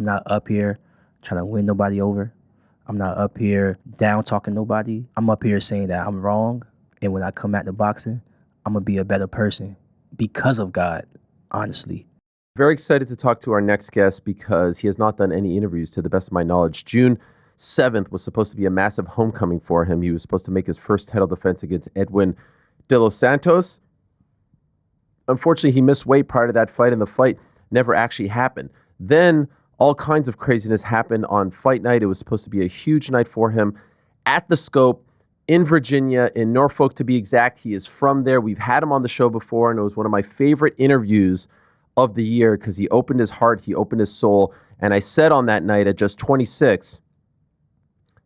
I'm not up here trying to win nobody over. I'm not up here down talking nobody. I'm up here saying that I'm wrong. And when I come back to boxing, I'm going to be a better person because of God, honestly. Very excited to talk to our next guest because he has not done any interviews to the best of my knowledge. June 7th was supposed to be a massive homecoming for him. He was supposed to make his first title defense against Edwin De Los Santos. Unfortunately, he missed weight prior to that fight, and the fight never actually happened. Then all kinds of craziness happened on fight night. It was supposed to be a huge night for him at the Scope in Virginia, in Norfolk to be exact. He is from there. We've had him on the show before, and it was one of my favorite interviews of the year because he opened his heart, he opened his soul, and I said on that night at just 26,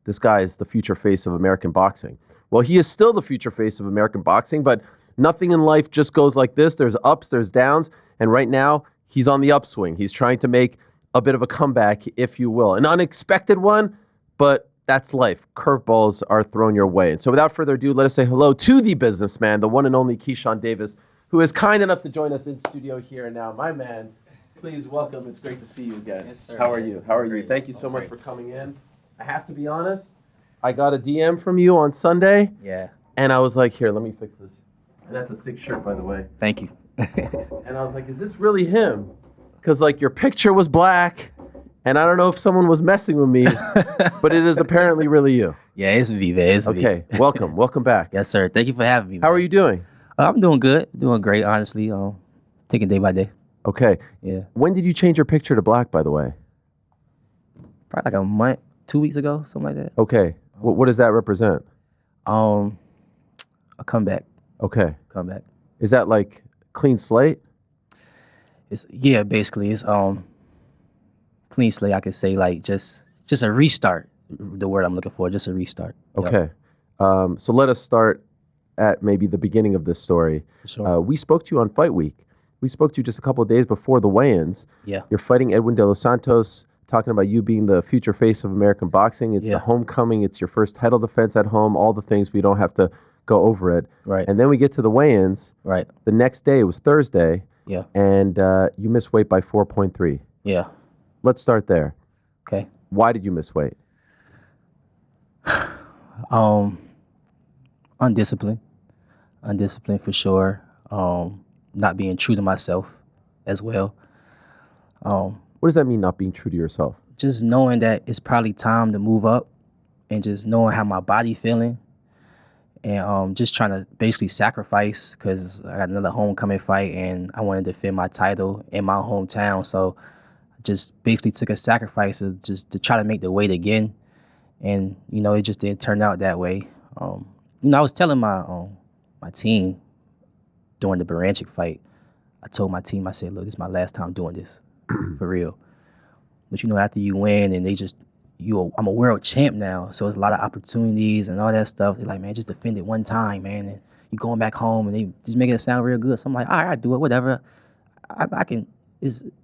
this guy is the future face of American boxing. Well, he is still the future face of American boxing, but nothing in life just goes like this. There's ups, there's downs, and right now he's on the upswing. He's trying to make a bit of a comeback, if you will. An unexpected one, but that's life. Curveballs are thrown your way. And so without further ado, let us say hello to the businessman, the one and only Keyshawn Davis, who is kind enough to join us in studio here and now. My man, please welcome. It's great to see you again. Yes, sir. How are you? How are you? Thank you so much for coming in. I have to be honest, I got a DM from you on Sunday. Yeah. And I was like, here, let me fix this. And that's a sick shirt, by the way. Thank you. And I was like, is this really him? Because, like, your picture was black, and I don't know if someone was messing with me, but it is apparently really you. Yeah, it's me, man. It's me. Okay, welcome. Welcome back. Yes, sir. Thank you for having me. How are you doing? I'm doing good. Doing great, honestly. Taking day by day. Okay. Yeah. When did you change your picture to black, by the way? Probably like a month, 2 weeks ago, something like that. Okay. What does that represent? A comeback. Okay. Comeback. Is that like clean slate? Basically it's clean slate. I could say like just a restart. The word I'm looking for, just a restart. Okay. Yep. So let us start at maybe the beginning of this story. Sure. We spoke to you on Fight Week. We spoke to you just a couple of days before the weigh-ins. Yeah. You're fighting Edwin De Los Santos, talking about you being the future face of American boxing. It's the homecoming. It's your first title defense at home, all the things. We don't have to go over it. Right. And then we get to the weigh-ins. Right. The next day, it was Thursday. Yeah. And you missed weight by 4.3. Yeah. Let's start there. Okay. Why did you miss weight? Undisciplined for sure. Not being true to myself as well. What does that mean, not being true to yourself? Just knowing that it's probably time to move up, and just knowing how my body feeling, and just trying to basically sacrifice because I got another homecoming fight and I want to defend my title in my hometown. So just basically took a sacrifice to try to make the weight again. And, it just didn't turn out that way. I was telling my team during the Baranchik fight, I told my team, I said, look, this is my last time doing this, for real. But, after you win and I'm a world champ now, so there's a lot of opportunities and all that stuff. They're like, man, just defend it one time, man. And you going back home and they just making it sound real good. So I'm like, all right, I do it, whatever. I can.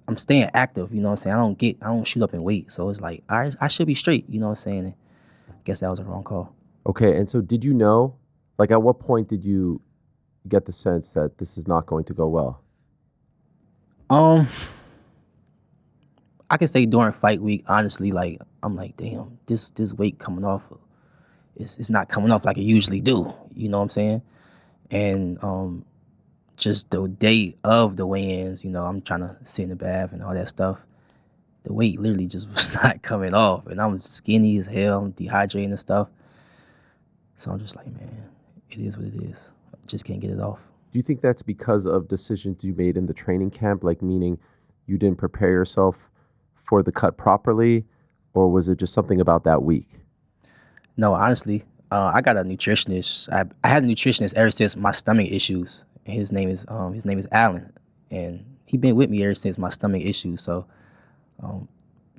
I'm staying active, you know what I'm saying? I don't shoot up in weight. So it's like, all right, I should be straight, you know what I'm saying? And I guess that was a wrong call. Okay, and so did you know, like at what point did you get the sense that this is not going to go well? I can say during fight week, honestly, like I'm like, damn, this weight coming off, it's not coming off like it usually do. You know what I'm saying? And just the day of the weigh-ins, I'm trying to sit in the bath and all that stuff. The weight literally just was not coming off, and I'm skinny as hell. I'm dehydrating and stuff. So I'm just like, man, it is what it is. I just can't get it off. Do you think that's because of decisions you made in the training camp, like meaning you didn't prepare yourself for the cut properly, or was it just something about that week? No, honestly, I got a nutritionist. I had a nutritionist ever since my stomach issues. And his name is Alan, and he been with me ever since my stomach issues. So,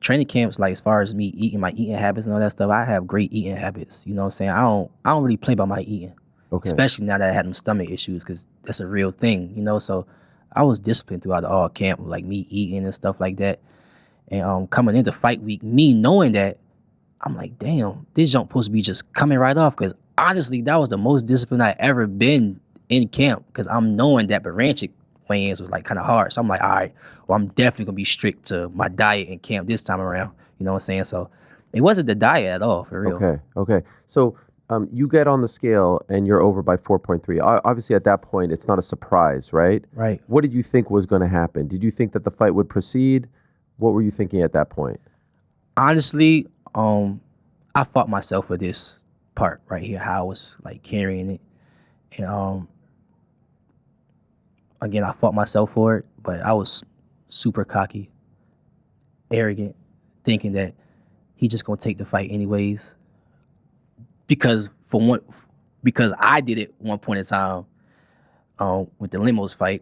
training camps, like as far as me eating, my eating habits and all that stuff, I have great eating habits. You know what I'm saying? I don't really play by my eating, especially now that I had them stomach issues, because that's a real thing. So I was disciplined throughout all camp, like me eating and stuff like that. And coming into fight week, me knowing that, I'm like, damn, this junk supposed to be just coming right off. Because honestly, that was the most disciplined I ever been in camp. Because I'm knowing that Baranchik, weigh-ins was like kind of hard. So I'm like, all right, well, I'm definitely gonna be strict to my diet and camp this time around. You know what I'm saying? So it wasn't the diet at all, for real. Okay. So you get on the scale and you're over by 4.3. Obviously, at that point, it's not a surprise, right? Right. What did you think was going to happen? Did you think that the fight would proceed? What were you thinking at that point? Honestly, I fought myself for this part right here, how I was like carrying it. And again, I fought myself for it, but I was super cocky, arrogant, thinking that he just gonna take the fight anyways. Because because I did it one point in time with the limos fight,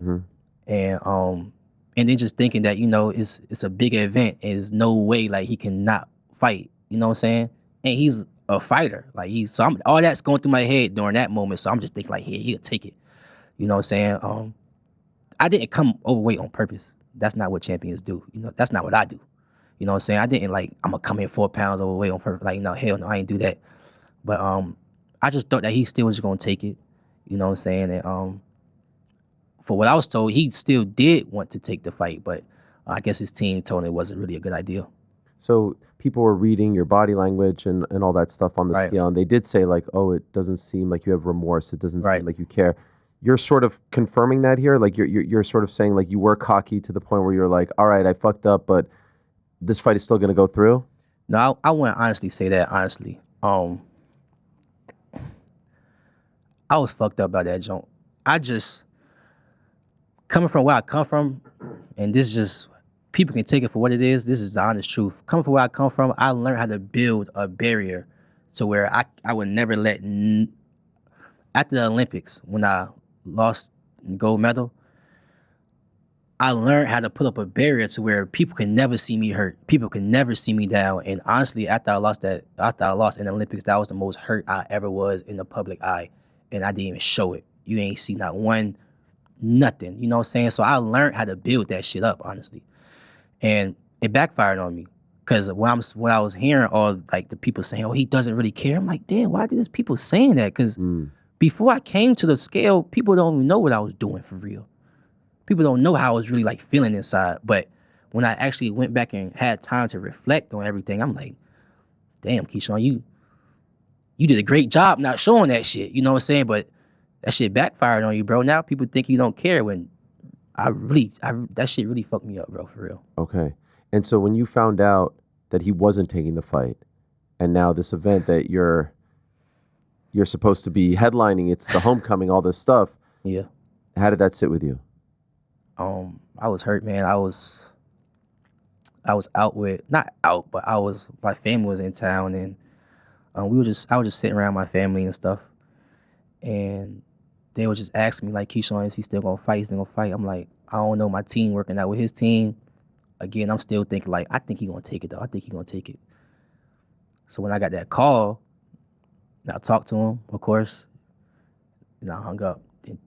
and then just thinking that it's a big event, and there's no way like he cannot fight. You know what I'm saying? And he's a fighter, like all that's going through my head during that moment. So I'm just thinking like, yeah, he'll take it. You know what I'm saying? I didn't come overweight on purpose. That's not what champions do. That's not what I do. You know what I'm saying? I didn't like, I'm gonna come in 4 pounds overweight on purpose. Like, no, hell no, I ain't do that. But I just thought that he still was just gonna take it. You know what I'm saying? And for what I was told, he still did want to take the fight, but I guess his team told him it wasn't really a good idea. So people were reading your body language and all that stuff on the scale, and they did say like, oh, it doesn't seem like you have remorse. It doesn't seem like you care. You're sort of confirming that here? Like you're sort of saying like you were cocky to the point where you're like, all right, I fucked up, but this fight is still going to go through? No, I wouldn't honestly say that, honestly. I was fucked up by that joint. I just, coming from where I come from, and this just, people can take it for what it is. This is the honest truth. Coming from where I come from, I learned how to build a barrier to where I would never let, after the Olympics, when I lost the gold medal, I learned how to put up a barrier to where people can never see me hurt. People can never see me down. And honestly, after I lost in the Olympics, that was the most hurt I ever was in the public eye. And I didn't even show it. You ain't see not one, nothing. You know what I'm saying? So I learned how to build that shit up, honestly. And it backfired on me. Because when I was hearing all like the people saying, oh, he doesn't really care. I'm like, damn, why did these people saying that? Because before I came to the scale, people don't even know what I was doing for real. People don't know how I was really like feeling inside. But when I actually went back and had time to reflect on everything, I'm like, damn, Keyshawn, you did a great job not showing that shit. You know what I'm saying? But that shit backfired on you, bro. Now people think you don't care when that shit really fucked me up, bro, for real. Okay. And so when you found out that he wasn't taking the fight, and now this event that you're supposed to be headlining, it's the homecoming, all this stuff. Yeah. How did that sit with you? I was hurt, man. I was out with, not out, but my family was in town, and I was just sitting around my family and stuff, and they were just asking me like, Keyshawn, is he still gonna fight? He's still gonna fight? I'm like, I don't know. My team working out with his team. Again, I'm still thinking like, I think he's gonna take it though. I think he's gonna take it. So when I got that call, and I talked to him, of course, and I hung up. Then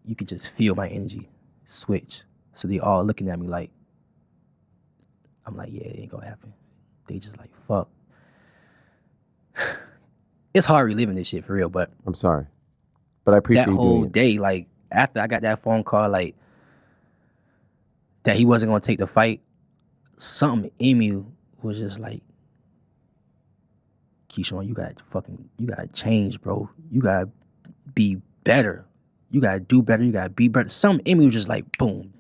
you could just feel my energy switch. So they all looking at me like, I'm like, yeah, it ain't gonna happen. They just like, fuck. It's hard reliving this shit for real, but I'm sorry, but I appreciate that you whole doing it. day, like after I got that phone call, like that he wasn't gonna take the fight, something in me was just like, Keyshawn, you gotta change, bro. You gotta be better. You gotta do better. You gotta be better. Something in me was just like, boom.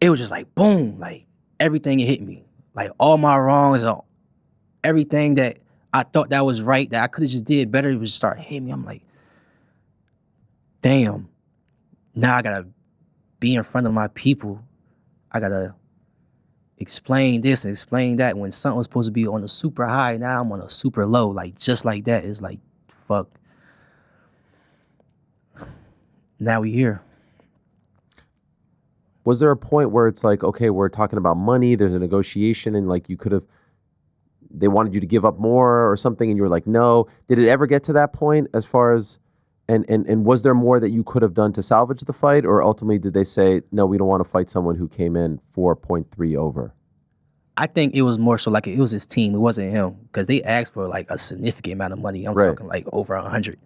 It was just like, boom. Like, everything hit me. Like, all my wrongs, everything that I thought that was right, that I could have just did better, it would just start hitting me. I'm like, damn. Now I gotta be in front of my people. I gotta explain this and explain that when something was supposed to be on a super high, now I'm on a super low. Like, just like that. It's like, fuck. Now we here. Was there a point where it's like, okay, we're talking about money, there's a negotiation, and like they wanted you to give up more or something, and you were like, no. Did it ever get to that point as far as, and was there more that you could have done to salvage the fight, or ultimately did they say, no, we don't want to fight someone who came in 4.3 over? I think it was more so like it was his team. It wasn't him, because they asked for like a significant amount of money. I'm talking like over 100.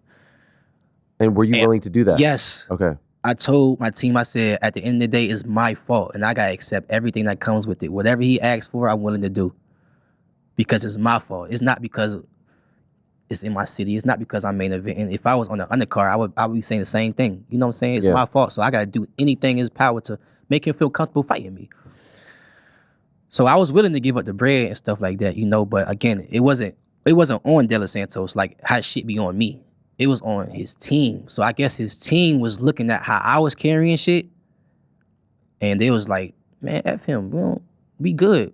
And were you willing to do that? Yes. Okay. I told my team, I said, at the end of the day, it's my fault, and I gotta accept everything that comes with it. Whatever he asks for, I'm willing to do, because it's my fault. It's not because it's in my city. It's not because I'm main event. And if I was on the undercard, I would be saying the same thing. You know what I'm saying? It's my fault, so I gotta do anything in his power to make him feel comfortable fighting me. So I was willing to give up the bread and stuff like that, But again, it wasn't on De Los Santos like how shit be on me. It was on his team. So I guess his team was looking at how I was carrying shit, and they was like, "Man, F him. We good."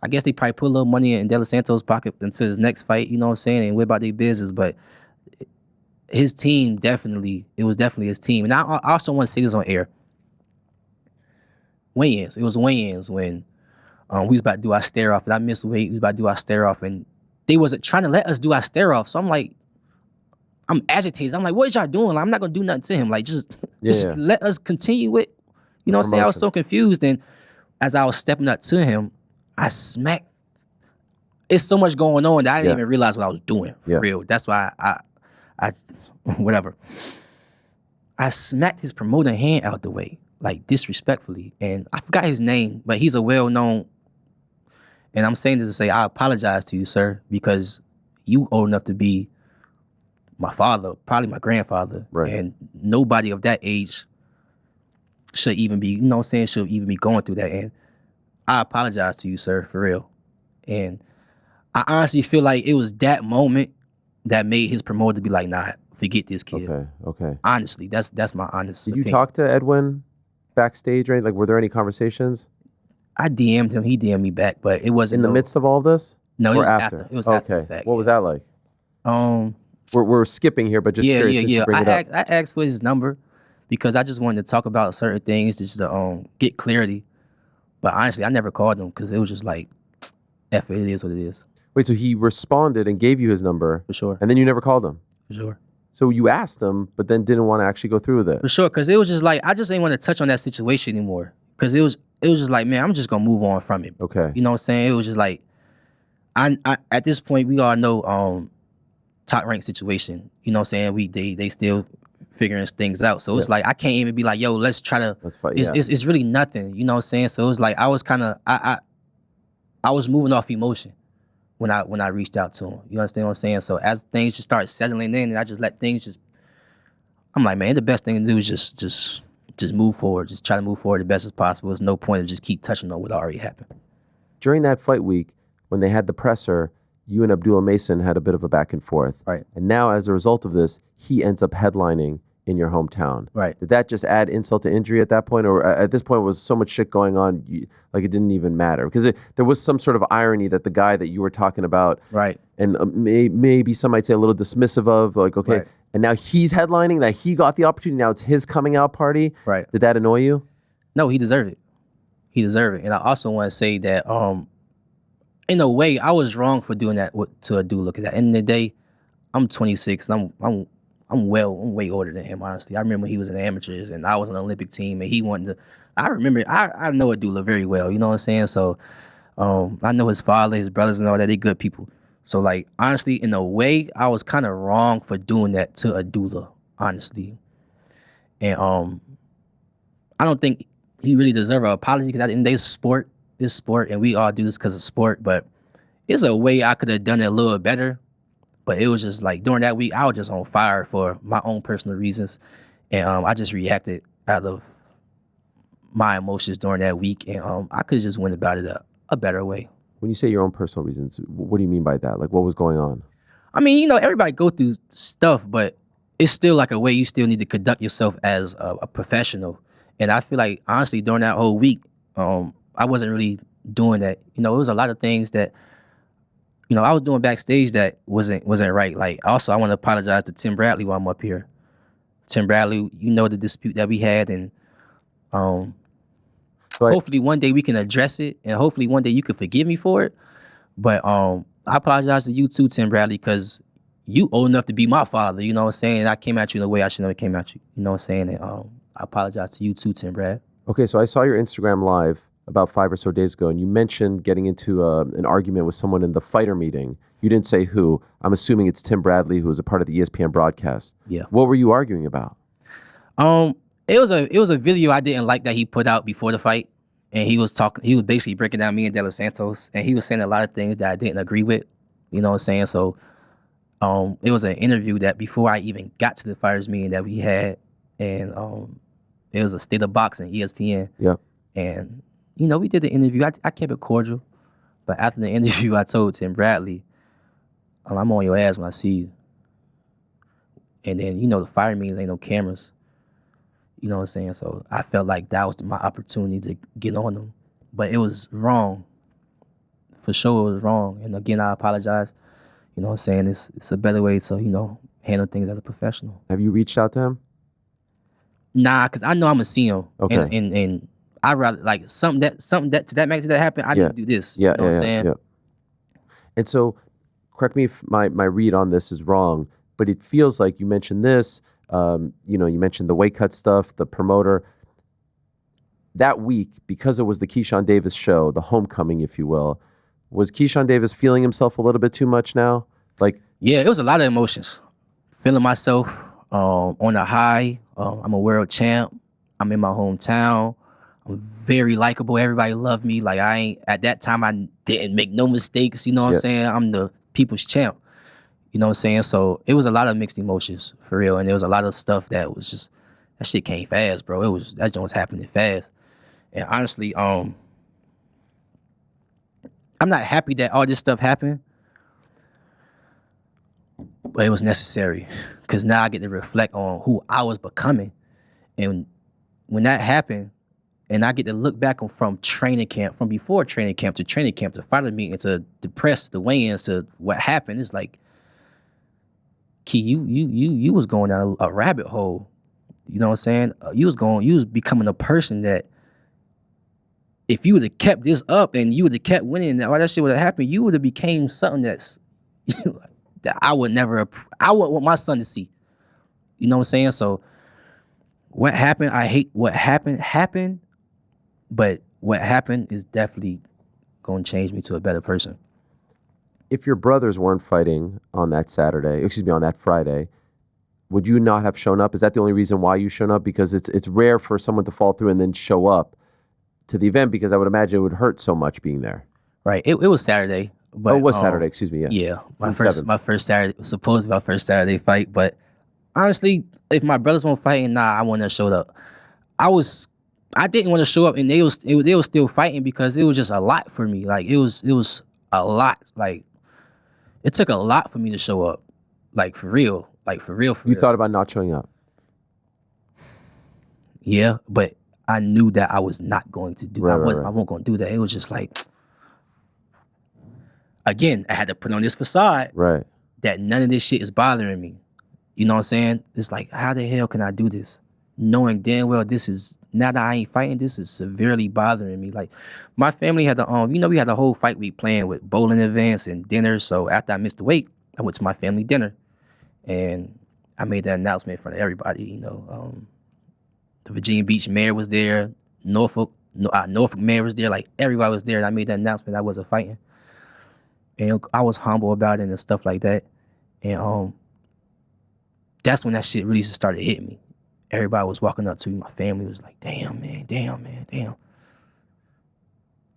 I guess they probably put a little money in De Los Santos' pocket until his next fight. You know what I'm saying? And went about their business, but his team it was definitely his team. And I also want to say this on air. Weigh-ins. It was weigh-ins when we was about to do our stare off, and I missed weight. We was about to do our stare off, and they wasn't trying to let us do our stare off. So I'm like, I'm agitated. I'm like, what is y'all doing? Like, I'm not gonna do nothing to him. Like, just let us continue it. You know what I'm saying? I was so confused, and as I was stepping up to him, I smacked. It's so much going on that I didn't even realize what I was doing for real. That's why I whatever. I smacked his promoter hand out the way, like disrespectfully, and I forgot his name, but he's a well-known. And I'm saying this to say I apologize to you, sir, because you old enough to be my father, probably my grandfather, and nobody of that age should even be, should even be going through that. And I apologize to you, sir, for real. And I honestly feel like it was that moment that made his promoter be like, nah, forget this kid. Okay. Honestly, that's my honest opinion. Did you talk to Edwin backstage or anything? Like, were there any conversations? I DM'd him. He DM'd me back, but it wasn't in the midst of all this. No, it was after. It was after the fact. What was that like? We're skipping here, but just curious. Yeah. I asked for his number because I just wanted to talk about certain things, just to get clarity. But honestly, I never called him because it was just like, F it is what it is. Wait, so he responded and gave you his number? For sure. And then you never called him? For sure. So you asked him, but then didn't want to actually go through with it? For sure, because it was just like, I just didn't want to touch on that situation anymore. Because it was just like, man, I'm just going to move on from it. Okay. You know what I'm saying? It was just like, I at this point, we all know top rank situation. You know what I'm saying? They still figuring things out. So it's like, I can't even be like, yo, let's try to, let's fight. It's really nothing. You know what I'm saying? So it was like, I was kind of, I was moving off emotion when I reached out to him. You understand what I'm saying? So as things just started settling in, and I just let things just, I'm like, man, the best thing to do is just move forward. Just try to move forward the best as possible. There's no point of just keep touching on what already happened. During that fight week, when they had the presser, you and Abdullah Mason had a bit of a back and forth. Right. And now, as a result of this, he ends up headlining in your hometown. Right. Did that just add insult to injury at that point? Or at this point was so much shit going on, like it didn't even matter? Because there was some sort of irony that the guy that you were talking about, right, and maybe some might say a little dismissive of, like, okay, right, and now he's headlining, that he got the opportunity, now it's his coming out party. Right. Did that annoy you? No, he deserved it. He deserved it. And I also want to say that, in a way, I was wrong for doing that to a dude. Look at that. At the end of the day, I'm 26. And I'm way older than him, honestly. I remember when he was in the amateurs and I was on the Olympic team and he wanted to. I remember, I know Abdullah very well, you know what I'm saying? So I know his father, his brothers and all that, they good people. So like, honestly, in a way, I was kind of wrong for doing that to Abdullah, honestly. And I don't think he really deserves an apology because at the end of the day, it's sport and we all do this because of sport, but it's a way I could have done it a little better. But it was just like during that week, I was just on fire for my own personal reasons. And I just reacted out of my emotions during that week. And I could have just went about it a better way. When you say your own personal reasons, what do you mean by that? Like, what was going on? I mean, everybody go through stuff, but it's still like a way you still need to conduct yourself as a professional. And I feel like, honestly, during that whole week, I wasn't really doing that. It was a lot of things that, I was doing backstage that wasn't right. Like, also, I want to apologize to Tim Bradley while I'm up here. Tim Bradley, the dispute that we had, and hopefully one day we can address it, and hopefully one day you can forgive me for it. But I apologize to you too, Tim Bradley, because you old enough to be my father. You know what I'm saying? And I came at you in a way I shouldn't have came at you. You know what I'm saying? And I apologize to you too, Tim Brad. Okay, so I saw your Instagram live about 5 or so days ago, and you mentioned getting into an argument with someone in the fighter meeting. You didn't say who. I'm assuming it's Tim Bradley, who was a part of the ESPN broadcast. Yeah. What were you arguing about? it was a video I didn't like that he put out before the fight, and he was basically breaking down me and De Los Santos, and he was saying a lot of things that I didn't agree with. You know what I'm saying? So it was an interview that before I even got to the fighters meeting that we had, and it was a State of Boxing, ESPN. Yeah. And we did the interview. I kept it cordial, but after the interview, I told Tim Bradley, I'm on your ass when I see you. And then the fire meetings ain't no cameras. You know what I'm saying? So I felt like that was my opportunity to get on them, but it was wrong. For sure, it was wrong. And again, I apologize. You know what I'm saying? It's a better way to handle things as a professional. Have you reached out to him? Nah, because I know I'm gonna see him. Okay. And I rather like something that to that magnitude that happened. I need to do this. Yeah. You know what I'm saying? Yeah. And so, correct me if my read on this is wrong, but it feels like you mentioned this. You mentioned the weight cut stuff, the promoter. That week, because it was the Keyshawn Davis show, the homecoming, if you will, was Keyshawn Davis feeling himself a little bit too much now? Like, yeah, it was a lot of emotions. Feeling myself on a high. I'm a world champ. I'm in my hometown. I'm very likable. Everybody loved me. Like at that time, I didn't make no mistakes. You know what I'm saying? I'm the people's champ. You know what I'm saying? So it was a lot of mixed emotions for real. And there was a lot of stuff that was just, that shit came fast, bro. That joint was happening fast. And honestly, I'm not happy that all this stuff happened, but it was necessary because now I get to reflect on who I was becoming. And when that happened, and I get to look back on from training camp, from before training camp to fighter meeting to the press, the weigh-ins to what happened, it's like, Key, you was going down a rabbit hole. You know what I'm saying? You was becoming a person that if you would have kept this up and you would have kept winning, all that shit would have happened, you would have became something that I would want my son to see. You know what I'm saying? So what happened, I hate what happened, but what happened is definitely going to change me to a better person. If your brothers weren't fighting on that Friday, would you not have shown up? Is that the only reason why you shown up? Because it's rare for someone to fall through and then show up to the event, because I would imagine it would hurt so much being there. Right. It was Saturday. But, it was Saturday, excuse me, yeah. Yeah. My first Saturday, supposedly my first Saturday fight. But honestly, if my brothers weren't fighting, I wouldn't have showed up. I didn't want to show up, and they was still fighting because it was just a lot for me. Like it was a lot. Like it took a lot for me to show up. Like for real. You thought about not showing up? Yeah, but I knew that I was not going to do. I wasn't going to do that. It was just like, again, I had to put on this facade. Right. That none of this shit is bothering me. You know what I'm saying? It's like, how the hell can I do this? Knowing damn well this is, now that I ain't fighting, this is severely bothering me. Like, my family had we had the whole fight week planned with bowling events and dinner. So after I missed the weight, I went to my family dinner. And I made that announcement in front of everybody, the Virginia Beach mayor was there, Norfolk mayor was there, like everybody was there, and I made that announcement I wasn't fighting. And I was humble about it and stuff like that. And that's when that shit really just started hitting me. Everybody was walking up to me, my family was like, damn.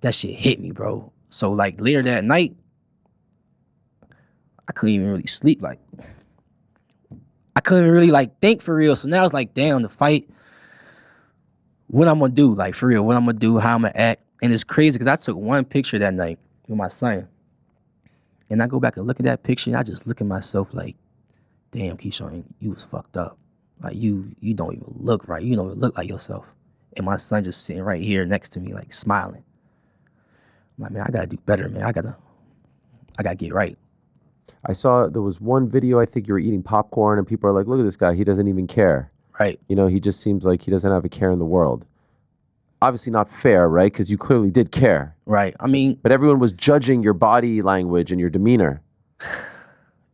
That shit hit me, bro. So like later that night, I couldn't even really sleep. Like I couldn't really like think for real. So now it's like, damn, the fight, what I'm gonna do, like for real, what I'm gonna do, how I'm gonna act. And it's crazy because I took one picture that night with my son. And I go back and look at that picture and I just look at myself like, damn, Keyshawn, you was fucked up. Like you don't even look right. You don't even look like yourself. And my son just sitting right here next to me, like smiling. I'm like, man, I gotta do better, man. I gotta get right. I saw there was one video, I think you were eating popcorn and people are like, look at this guy, he doesn't even care. Right. He just seems like he doesn't have a care in the world. Obviously not fair, right? Because you clearly did care. Right. I mean, but everyone was judging your body language and your demeanor.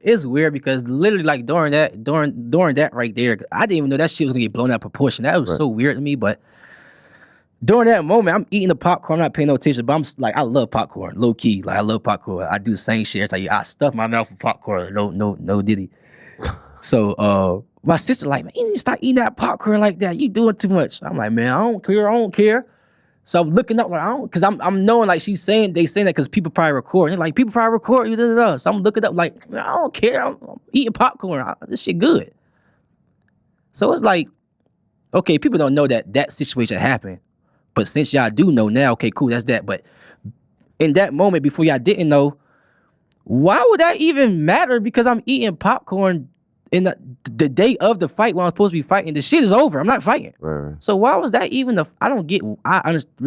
It's weird because literally like during that right there, I didn't even know that shit was gonna get blown out of proportion. That was so weird to me. But during that moment, I'm eating the popcorn, I'm not paying no attention, but I'm like, I love popcorn, low key. Like I love popcorn. I do the same shit. It's like I stuff my mouth with popcorn. No diddy. So My sister like, man, you need to stop eating that popcorn like that. You doing too much. I'm like, man, I don't care. So I'm looking up like because I'm knowing like they saying that because people probably record. They're like, people probably record you. So I'm looking up like, man, I don't care. I'm eating popcorn. This shit good. So it's like, okay, people don't know that situation happened, but since y'all do know now, okay, cool, that's that. But in that moment before y'all didn't know, why would that even matter? Because I'm eating popcorn in the day of the fight when I'm supposed to be fighting. The shit is over. I'm not fighting. Right. So why was that even really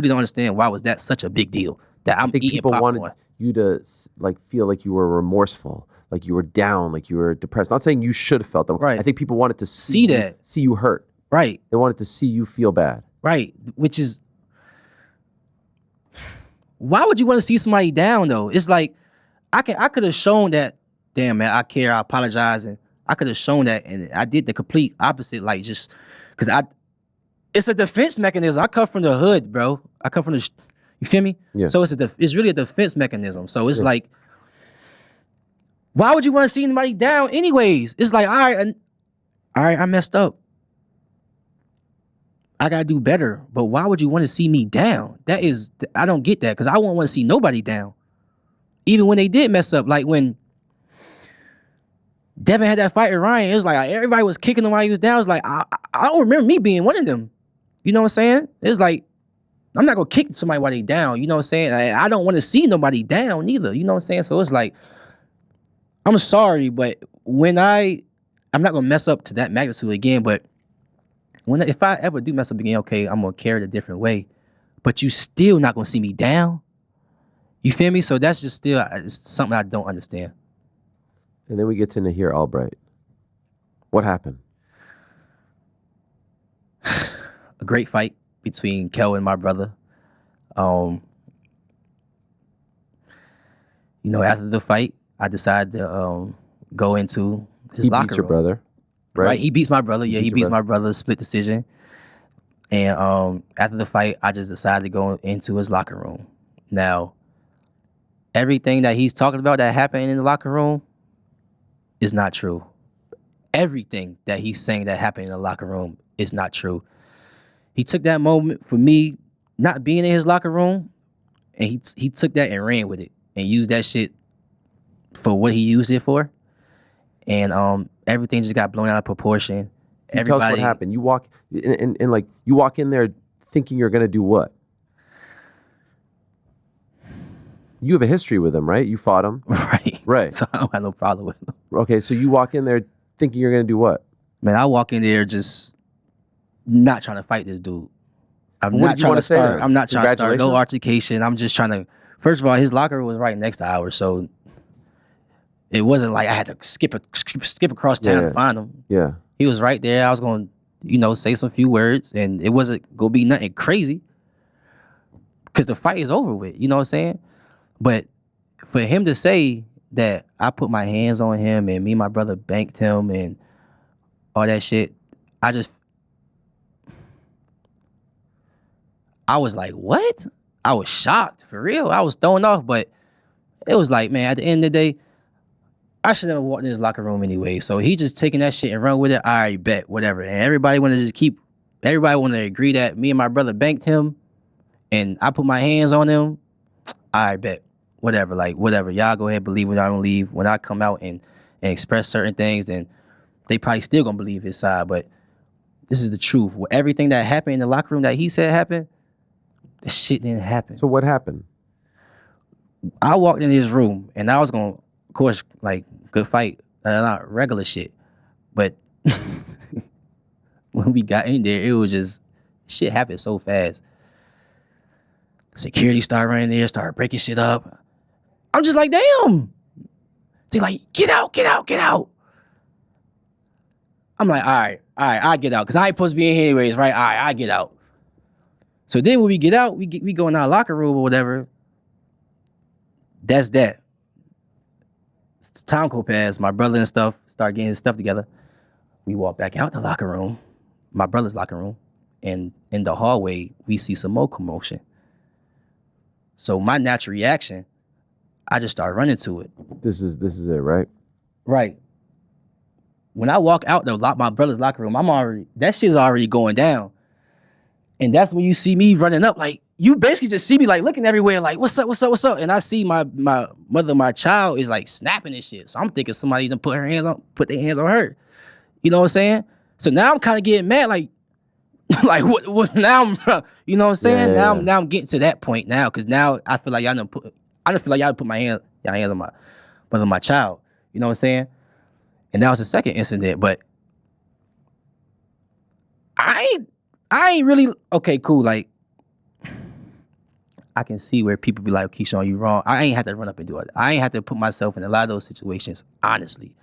don't understand why was that such a big deal that I'm eating people popcorn. wanted you to like feel like you were remorseful, like you were down, like you were depressed. Not saying you should have felt that. Right. I think people wanted to see you hurt. Right. They wanted to see you feel bad. Right. Which is, why would you want to see somebody down though? It's like, I could have shown that, damn man, I care, I apologize, and I could have shown that, and I did the complete opposite, like just, cause it's a defense mechanism. I come from the hood, bro. I come from you feel me? Yeah. So it's really a defense mechanism. So it's like, why would you want to see anybody down anyways? It's like, all right, I messed up. I gotta do better. But why would you want to see me down? I don't get that, because I wouldn't want to see nobody down. Even when they did mess up, like when Devin had that fight with Ryan, it was like everybody was kicking him while he was down. It was like, I don't remember me being one of them. You know what I'm saying? It was like, I'm not gonna kick somebody while they down. You know what I'm saying? I don't want to see nobody down either. You know what I'm saying? So it's like, I'm sorry, but when I'm not gonna mess up to that magnitude again, but if I ever do mess up again, okay, I'm gonna carry it a different way. But you still not gonna see me down. You feel me? So that's just still something I don't understand. And then we get to hear Albright. What happened? A great fight between Kel and my brother. After the fight, I decided to go into his locker room. He beats your brother, right? He beats my brother. Yeah, he beats my brother, split decision. And after the fight, I just decided to go into his locker room. Now, everything that he's talking about that happened in the locker room is not true. Everything that he's saying that happened in the locker room is not true. He took that moment for me not being in his locker room, and he took that and ran with it and used that shit for what he used it for. And everything just got blown out of proportion. Tell us what happened. You walk you walk in there thinking you're gonna do what? You have a history with him, right? You fought him. Right. So I don't have no problem with him. Okay, so you walk in there thinking you're going to do what? Man, I walk in there just not trying to fight this dude. I'm not trying to start no altercation. I'm just trying to, first of all, his locker was right next to ours, so it wasn't like I had to skip across town to find him. Yeah. He was right there. I was going to, say some few words, and it wasn't going to be nothing crazy because the fight is over with, you know what I'm saying? But for him to say that I put my hands on him and me and my brother banked him and all that shit, I was like, what? I was shocked, for real. I was thrown off, but it was like, man, at the end of the day, I should never walked in his locker room anyway. So he just taking that shit and run with it. All right, bet, whatever. And everybody want to agree that me and my brother banked him and I put my hands on him. All right, bet. Whatever. Y'all go ahead, believe what I don't believe. When I come out and express certain things, then they probably still gonna believe his side. But this is the truth. Everything that happened in the locker room that he said happened, that shit didn't happen. So what happened? I walked in his room and I was gonna, of course, like, good fight, not regular shit. But when we got in there, it was just, shit happened so fast. Security started running there, started breaking shit up. I'm just like, damn. They like, get out. I'm like, all right, I get out. Because I ain't supposed to be in here anyways, right? All right, I get out. So then when we get out, we go in our locker room or whatever. That's that. Time go past. My brother and stuff start getting his stuff together. We walk back out the locker room, my brother's locker room. And in the hallway, we see some more commotion. So my natural reaction, I just start running to it. This is it, right? Right. when I walk out my brother's locker room, that shit's already going down. And that's when you see me running up, like, you basically just see me like looking everywhere, like, what's up, what's up, what's up? And I see my mother, my child is like snapping and shit. So I'm thinking somebody done put their hands on her. You know what I'm saying? So now I'm kind of getting mad, like what now? You know what I'm saying? Yeah. Now I'm getting to that point now, because now I feel like y'all done put y'all hands on my child. You know what I'm saying? And that was the second incident, but I ain't really okay, cool. Like, I can see where people be like, Keyshawn, you wrong. I ain't have to run up and do it. I ain't have to put myself in a lot of those situations, honestly.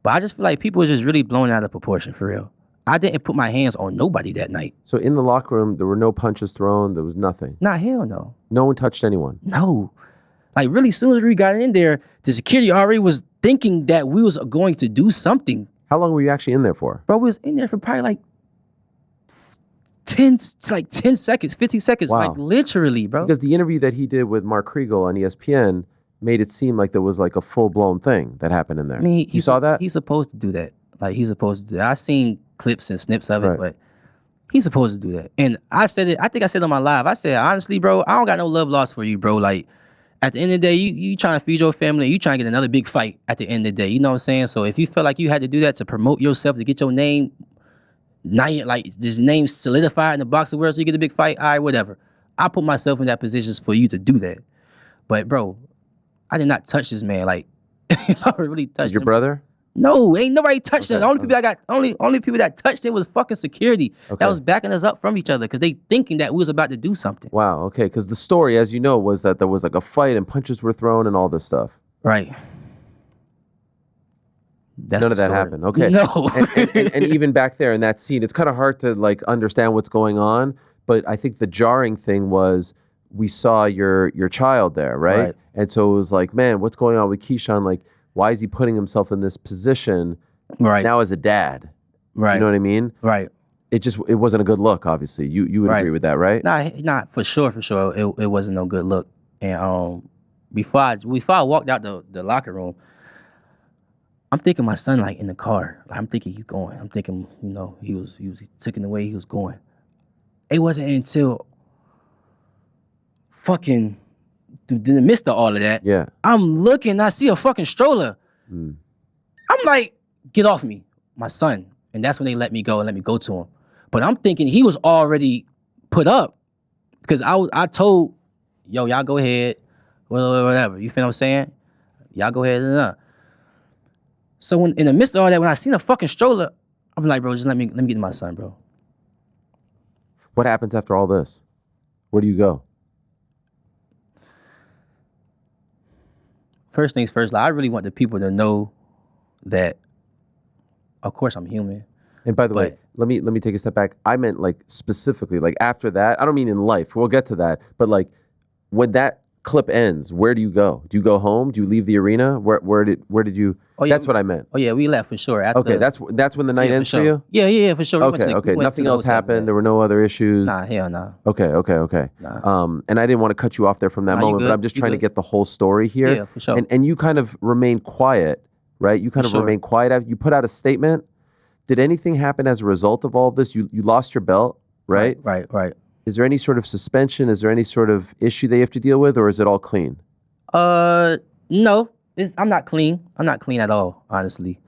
But I just feel like people are just really blown out of proportion, for real. I didn't put my hands on nobody that night. So in the locker room, there were no punches thrown. There was nothing. Nah, hell no. No one touched anyone. No. Like, really, as soon as we got in there, the security already was thinking that we was going to do something. How long were you actually in there for? Bro, we was in there for probably like 10 seconds, 15 seconds. Wow. Like, literally, bro. Because the interview that he did with Mark Kriegel on ESPN made it seem like there was like a full-blown thing that happened in there. I mean, you saw that? He's supposed to do that. Like, he's supposed to do that. I seen clips and snips of it, but he's supposed to do that. And I said it, I think I said on my live, I said, honestly, bro, I don't got no love lost for you, bro. Like, at the end of the day, you trying to feed your family, you trying to get another big fight at the end of the day. You know what I'm saying? So if you feel like you had to do that to promote yourself, to get your name, like, this name solidified in the boxing world so you get a big fight, all right, whatever. I put myself in that position for you to do that. But, bro, I did not touch this man. Like, I really touched your him. brother? No, ain't nobody touched him. The only people that touched him was fucking security that was backing us up from each other because they thinking that we was about to do something. Wow, okay, because the story, as you know, was that there was like a fight and punches were thrown and all this stuff. Right. None of that happened. Okay. No. and even back there in that scene, it's kind of hard to like understand what's going on. But I think the jarring thing was we saw your child there, right? And so it was like, man, what's going on with Keyshawn? Like, why is he putting himself in this position now as a dad? Right. You know what I mean? Right. It wasn't a good look, obviously. You would agree with that, right? Nah, for sure. It wasn't no good look. And before I walked out the locker room, I'm thinking my son like in the car. I'm thinking he's going. I'm thinking, he took it the way he was going. It wasn't until fucking in the midst of all of that, I'm looking, I see a fucking stroller. I'm like, get off me, my son. And that's when they let me go and let me go to him. But I'm thinking he was already put up because I told, y'all go ahead, whatever. You feel what I'm saying? Y'all go ahead. So when in the midst of all that, when I seen a fucking stroller, I'm like, bro, just let me get to my son, bro. What happens after all this? Where do you go? First things first, like, I really want the people to know that, of course, I'm human. And by the way, let me take a step back. I meant like specifically, like after that. I don't mean in life. We'll get to that. But like when that clip ends, where do you go? Do you go home? Do you leave the arena? Where did you? Oh, yeah, that's what I meant. Oh yeah, we left for sure. That's when the night ends for you? Yeah, for sure. Okay. Nothing else happened. There were no other issues. Nah, hell no. Okay. Nah. And I didn't want to cut you off there from that moment, but I'm just trying to get the whole story here. Yeah, for sure. And you kind of remained quiet, right? You kind of remained quiet. You put out a statement. Did anything happen as a result of all of this? You lost your belt, right? Right. Is there any sort of suspension? Is there any sort of issue they have to deal with, or is it all clean? No. I'm not clean. I'm not clean at all, honestly.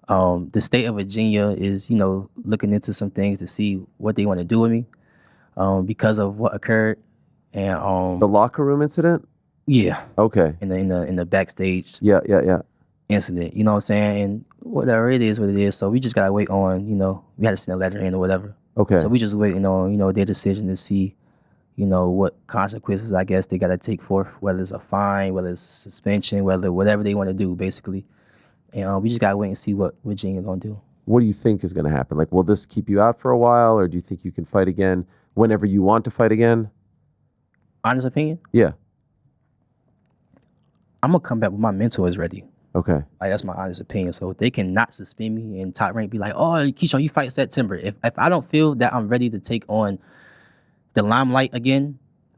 The state of Virginia is, looking into some things to see what they want to do with me, because of what occurred, and the locker room incident. Yeah. Okay. In the backstage. Yeah. Incident. You know what I'm saying? And whatever it is, what it is. So we just gotta wait on. We had to send a letter in or whatever. Okay. So we just waiting on their decision to see, what consequences I guess they gotta take forth, whether it's a fine, whether it's suspension, whatever they want to do, basically. And we just gotta wait and see what Virginia gonna do. What do you think is gonna happen? Like, will this keep you out for a while, or do you think you can fight again whenever you want to fight again? Honest opinion? Yeah. I'm gonna come back when my mental is ready. Okay. Like, that's my honest opinion. So they cannot suspend me and top rank be like, oh, Keyshawn, you fight September. If I don't feel that I'm ready to take on the limelight again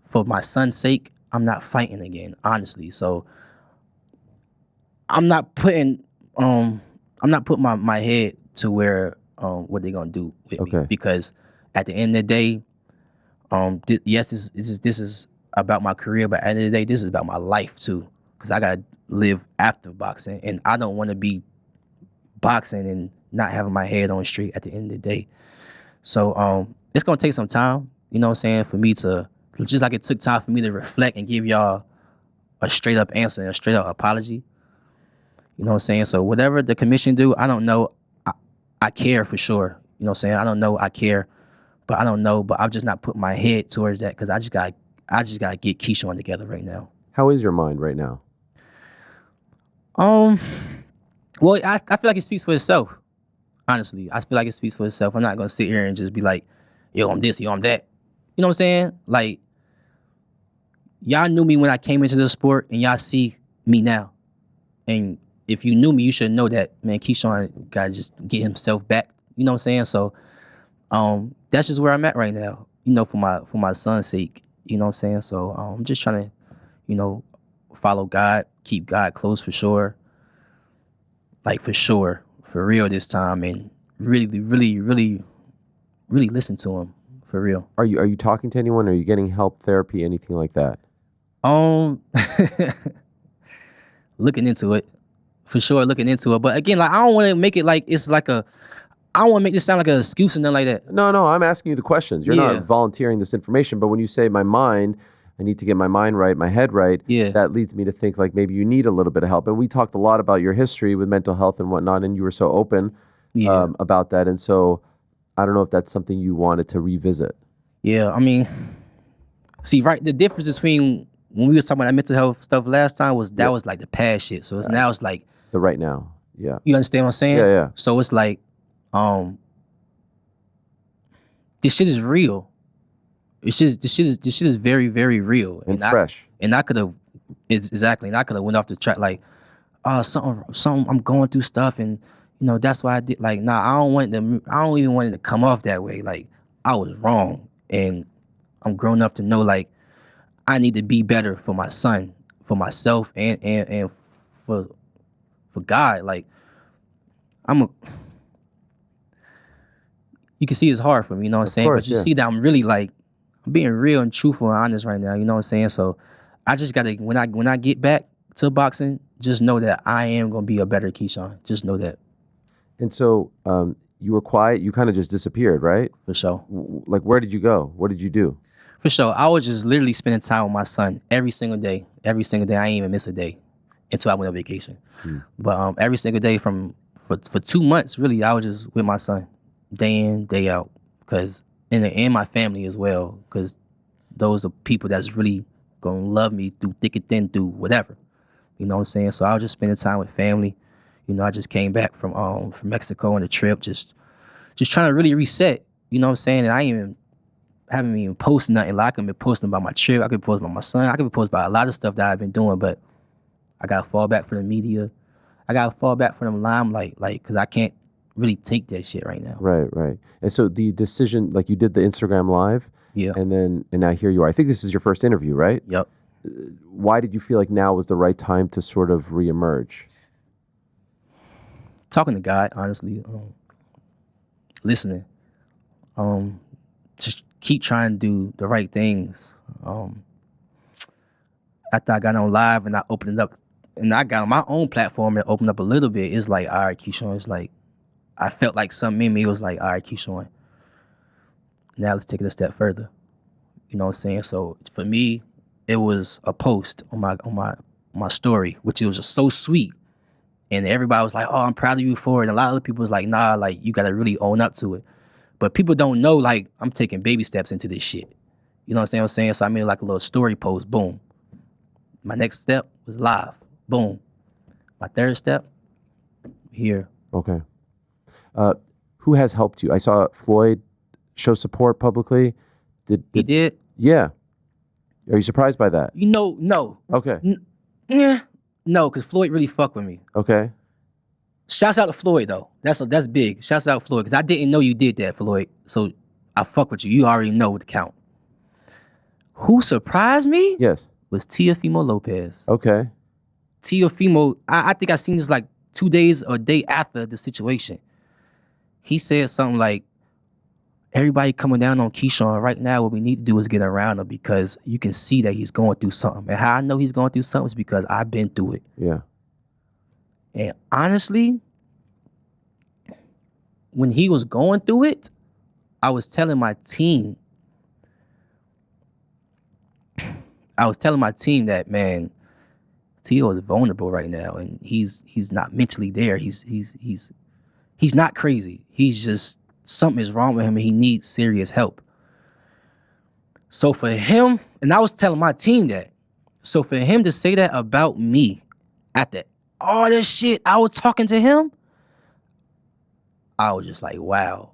for my son's sake, I'm not fighting again, honestly. So I'm not putting I'm not putting my head to where what they gonna do with me, Okay. because at the end of the day, yes, this is about my career, but at the end of the day, this is about my life too, because I gotta live after boxing, and I don't want to be boxing and not having my head on straight at the end of the day. So it's gonna take some time, you know what I'm saying, for me to, just like it took time for me to reflect and give y'all a straight up answer and a straight up apology. You know what I'm saying? So whatever the commission do, I don't know. I care for sure. You know what I'm saying? I don't know. I care, but I don't know. But I'm just not putting my head towards that, because I just gotta get Keyshawn together right now. How is your mind right now? Well, I feel like it speaks for itself. Honestly, I feel like it speaks for itself. I'm not gonna sit here and just be like, yo, I'm this, yo, I'm that. You know what I'm saying? Like, y'all knew me when I came into the sport, and y'all see me now. And if you knew me, you should know that, man, Keyshawn gotta just get himself back. You know what I'm saying? So that's just where I'm at right now, you know, for my son's sake. You know what I'm saying? So I'm just trying to, you know, follow God, keep God close for sure. Like, for sure, for real this time, and really, really, really, really listen to him for real. Are you talking to anyone? Are you getting help, therapy, anything like that? Looking into it, for sure, looking into it. But again, like, I don't want to make it like it's like I don't want to make this sound like an excuse and nothing like that. No, I'm asking you the questions. You're not volunteering this information, but when you say my mind, I need to get my mind right, my head right, that leads me to think like maybe you need a little bit of help. And we talked a lot about your history with mental health and whatnot, and you were so open about that. And so I don't know if that's something you wanted to revisit. Yeah, I mean, see, right, the difference between when we was talking about that mental health stuff last time was that was like the past shit. So now it's like the right now. Yeah. You understand what I'm saying? Yeah. So it's like, this shit is real. This shit is very, very real and fresh. And I could have exactly. And I could have went off the track like, something. I'm going through stuff, and you know that's why I did. Like, nah, I don't even want it to come off that way. Like, I was wrong, and I'm grown up to know like I need to be better for my son, for myself, and for God. Like, you can see it's hard for me, you know what I'm saying? But you see that I'm really like, I'm being real and truthful and honest right now, you know what I'm saying? So I just gotta, when I get back to boxing, just know that I am gonna be a better Keyshawn. Just know that. And so you were quiet, you kind of just disappeared, right? For sure. Like, where did you go? What did you do? For sure. I was just literally spending time with my son every single day. Every single day. I ain't even miss a day until I went on vacation. But every single day for 2 months, really, I was just with my son, day in, day out, because and my family as well, because those are people that's really gonna love me through thick and thin, through whatever. You know what I'm saying? So I was just spending time with family. You know, I just came back from Mexico on the trip, just trying to really reset. You know what I'm saying? And haven't even posted nothing. Like, I could be posting about my trip. I could post about my son. I could be posting about a lot of stuff that I've been doing, but I gotta fall back from the media. I gotta fall back from the limelight, like, because I can't really take that shit right now. Right. And so the decision, like, you did the Instagram live, and now here you are. I think this is your first interview, right? Yep. Why did you feel like now was the right time to sort of reemerge? Talking to God, honestly, listening, just keep trying to do the right things. After I got on live and I opened it up, and I got on my own platform and opened up a little bit, it's like, all right, Keyshawn, it's like, I felt like something in me was like, all right, Keyshawn, now let's take it a step further. You know what I'm saying? So for me, it was a post on my story, which it was just so sweet. And everybody was like, oh, I'm proud of you for it. And a lot of other people was like, nah, like, you gotta really own up to it. But people don't know, like, I'm taking baby steps into this shit. You know what I'm saying? So I made like a little story post, boom. My next step was live, boom. My third step, here. Okay. Who has helped you? I saw Floyd show support publicly. He did? Yeah. Are you surprised by that? You know, no. Okay. No, because Floyd really fucked with me. Okay. Shouts out to Floyd, though. That's big. Shouts out to Floyd, because I didn't know you did that, Floyd. So I fuck with you. You already know the count. Who surprised me? Yes. Was Teofimo Lopez. Okay. Teofimo, I think I seen this like 2 days or day after the situation, he said something like, everybody coming down on Keyshawn right now, what we need to do is get around him because you can see that he's going through something. And how I know he's going through something is because I've been through it. Yeah. And honestly, when he was going through it, I was telling my team that, man, Tio is vulnerable right now, and he's not mentally there. He's not crazy. He's just, something is wrong with him and he needs serious help. So for him, and I was telling my team that, so for him to say that about me after all this shit I was talking to him, I was just like, wow,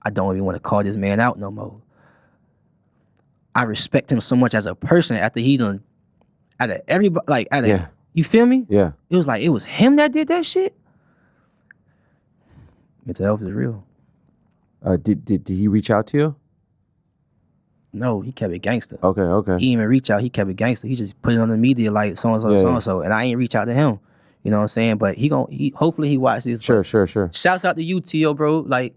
I don't even want to call this man out no more. I respect him so much as a person after he done, out of everybody, like, out of, Yeah. you feel me? Yeah. It was like, it was him that did that shit. Mental health is real. Did he reach out to you? No, he kept it gangster. Okay. He didn't even reach out. He kept it gangster. He just put it on the media like so-and-so, Yeah, so-and-so. And I ain't reach out to him. You know what I'm saying? But hopefully he watched this. Sure. Shouts out to you, Tio, bro. Like,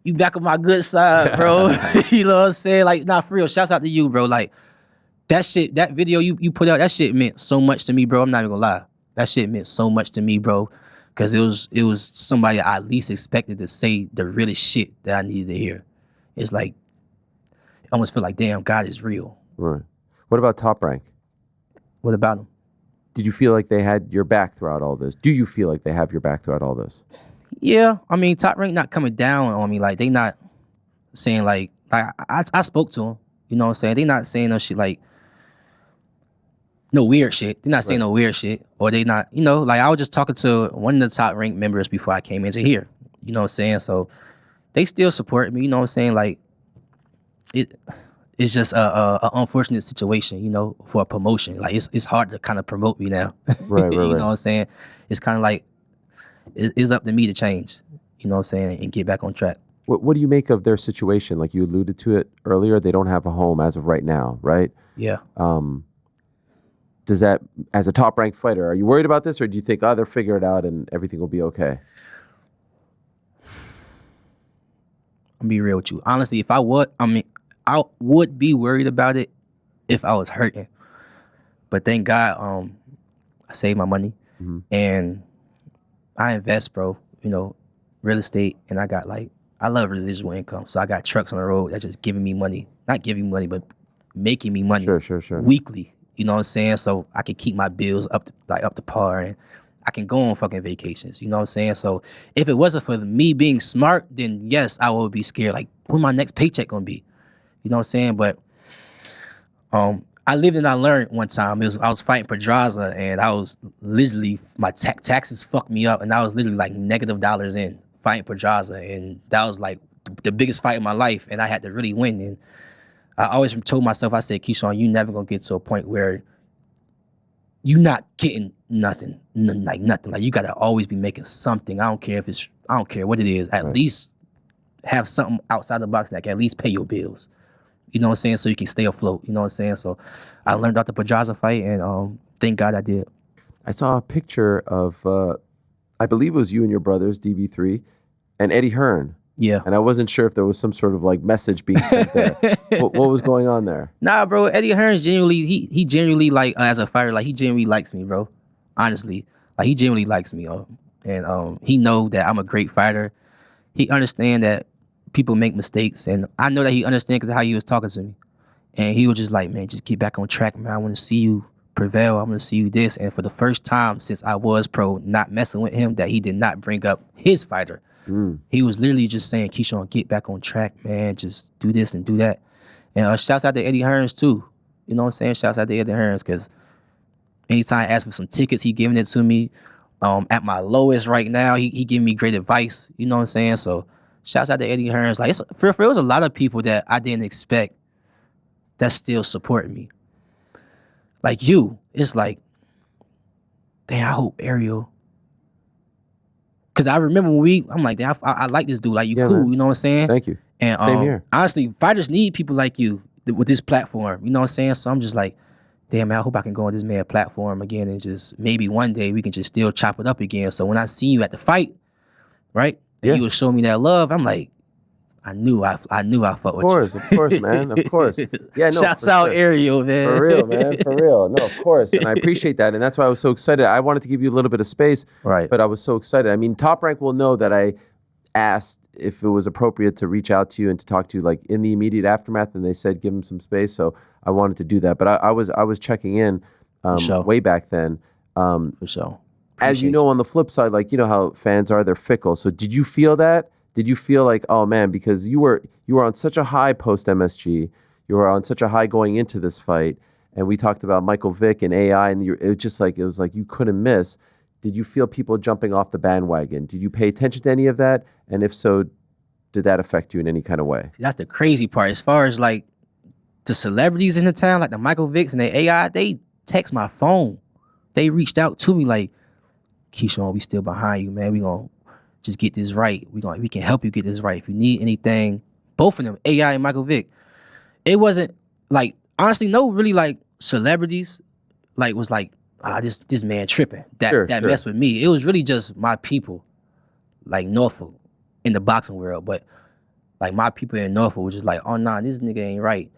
you back on my good side, bro. You know what I'm saying? Like, nah, for real. Shouts out to you, bro. Like, that shit, that video you put out, that shit meant so much to me, bro. I'm not even gonna lie. That shit meant so much to me, bro. Cause it was somebody I least expected to say the realest shit that I needed to hear. It's like, I almost feel like, damn, God is real. Right. What about Top Rank? What about him? Did you feel like they had your back throughout all this? Do you feel like they have your back throughout all this? Yeah, I mean, Top Rank not coming down on me. Like, they not saying like I spoke to him. You know what I'm saying? They not saying no shit like, no weird shit. They're not saying no weird shit. Or they not, you know, like I was just talking to one of the Top Rank members before I came into here. You know what I'm saying? So they still support me, you know what I'm saying? Like, it's just a unfortunate situation, you know, for a promotion. Like, it's hard to kind of promote me now. Right. You know what I'm saying? It's kind of like, it's up to me to change, you know what I'm saying, and get back on track. What do you make of their situation? Like you alluded to it earlier, they don't have a home as of right now, right? Yeah. Does that, as a Top Rank fighter, are you worried about this, or do you think, they'll figure it out and everything will be okay? I'll be real with you. Honestly, I would be worried about it if I was hurting. But thank God, I saved my money and I invest, bro. You know, real estate, and I got I love residual income. So I got trucks on the road that just giving me money, not giving me money, but making me money Sure. weekly. You know what I'm saying? So I can keep my bills up to par, and I can go on fucking vacations. You know what I'm saying? So if it wasn't for me being smart, then yes, I would be scared. Like, when my next paycheck gonna be? You know what I'm saying? But I lived and I learned one time. I was fighting Pedraza, and I was literally, my taxes fucked me up, and I was literally like $- in fighting Pedraza, and that was like the biggest fight of my life, and I had to really win. And I always told myself, I said, Keyshawn, you never gonna get to a point where you not getting nothing, like nothing. Like, you gotta always be making something. I don't care what it is. At least have something outside the box that can at least pay your bills. You know what I'm saying? So you can stay afloat. You know what I'm saying? So I learned about the Pedraza fight, and thank God I did. I saw a picture of, I believe it was you and your brothers, DB3, and Eddie Hearn. Yeah. And I wasn't sure if there was some sort of like message being sent there. What was going on there? Nah, bro. Eddie Hearn's genuinely, he genuinely, like, as a fighter, like, he genuinely likes me, bro. Honestly. Like, he genuinely likes me. And he know that I'm a great fighter. He understand that people make mistakes. And I know that he understands because of how he was talking to me. And he was just like, man, just get back on track, man. I want to see you prevail. I want to see you this. And for the first time since I was pro, not messing with him, that he did not bring up his fighter. He was literally just saying, Keyshawn, get back on track, man. Just do this and do that. And shouts out to Eddie Hearns too. You know what I'm saying? Shouts out to Eddie Hearns, because anytime I ask for some tickets, he giving it to me. At my lowest right now, he giving me great advice. You know what I'm saying? So shouts out to Eddie Hearns. Like, for it was a lot of people that I didn't expect that still supporting me. Like you, it's like, damn, I hope Ariel. Because I remember when I'm like, damn, I like this dude. Like, you cool, man. you know what I'm saying? Thank you. And Same here. honestly, fighters need people like you with this platform. You know what I'm saying? So I'm just like, damn man, I hope I can go on this man platform again and just maybe one day we can just still chop it up again. So when I see you at the fight, right, and you would show me that love, I'm like, I knew I fucked with you. Of course, man. Of course. Yeah, no. Shouts out Ariel, man. For real, man. For real. No, of course. And I appreciate that. And that's why I was so excited. I wanted to give you a little bit of space. Right. But I was so excited. I mean, Top Rank will know that I asked if it was appropriate to reach out to you and to talk to you like in the immediate aftermath, and they said give him some space. So I wanted to do that. But I was checking in way back then. For sure. As you know, on the flip side, like you know how fans are, they're fickle. So did you feel that? Did you feel like, oh man, because you were on such a high post MSG, you were on such a high going into this fight, and we talked about Michael Vick and AI, and it was like you couldn't miss. Did you feel people jumping off the bandwagon? Did you pay attention to any of that? And if so, did that affect you in any kind of way? See, that's the crazy part. As far as like the celebrities in the town, like the Michael Vicks and the AI, they text my phone. They reached out to me like, Keyshawn, we still behind you, man. We gonna just get this right. We can help you get this right. If you need anything, both of them, AI and Michael Vick. It wasn't like, honestly, no really like celebrities like was like, this man tripping. That messed with me. It was really just my people, like Norfolk in the boxing world. But like my people in Norfolk was just like, oh nah, this nigga ain't right.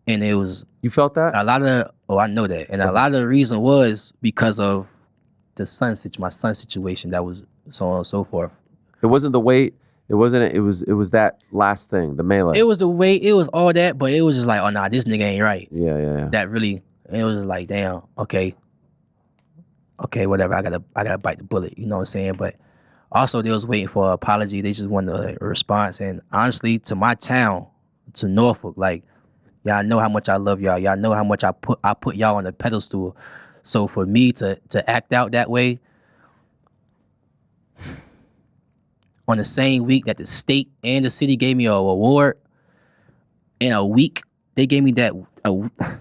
And it was, you felt that? A lot of, I know that. And a lot of the reason was because of my son's situation that was so on and so forth. It wasn't the weight. It wasn't. It was that last thing, the melee. It was the weight. It was all that, but it was just like, oh nah, this nigga ain't right. Yeah. That really. It was just like, damn. Okay, whatever. I gotta bite the bullet. You know what I'm saying? But also, they was waiting for an apology. They just wanted a response. And honestly, to my town, to Norfolk, like y'all know how much I love y'all. Y'all know how much I put y'all on a pedestal. So for me to act out that way. On the same week that the state and the city gave me an award, in a week, they gave me that.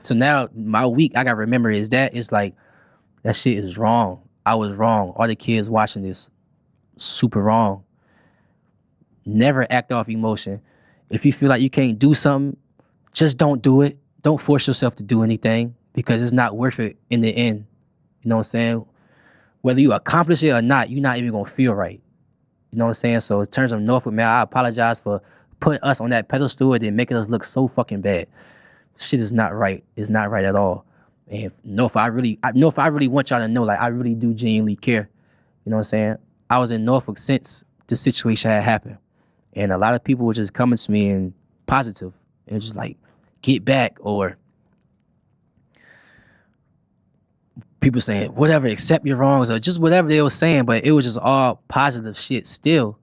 So now my week, I gotta remember is that it's like, that shit is wrong. I was wrong. All the kids watching this, super wrong. Never act off emotion. If you feel like you can't do something, just don't do it. Don't force yourself to do anything because it's not worth it in the end. You know what I'm saying? Whether you accomplish it or not, you're not even gonna feel right. You know what I'm saying? So in terms of Norfolk, man, I apologize for putting us on that pedestal and then making us look so fucking bad. Shit is not right. It's not right at all. And Norfolk, I really want y'all to know, like, I really do genuinely care. You know what I'm saying? I was in Norfolk since the situation had happened. And a lot of people were just coming to me and positive. And just like, get back, or people saying, whatever, accept your wrongs, or just whatever they were saying, but it was just all positive shit still.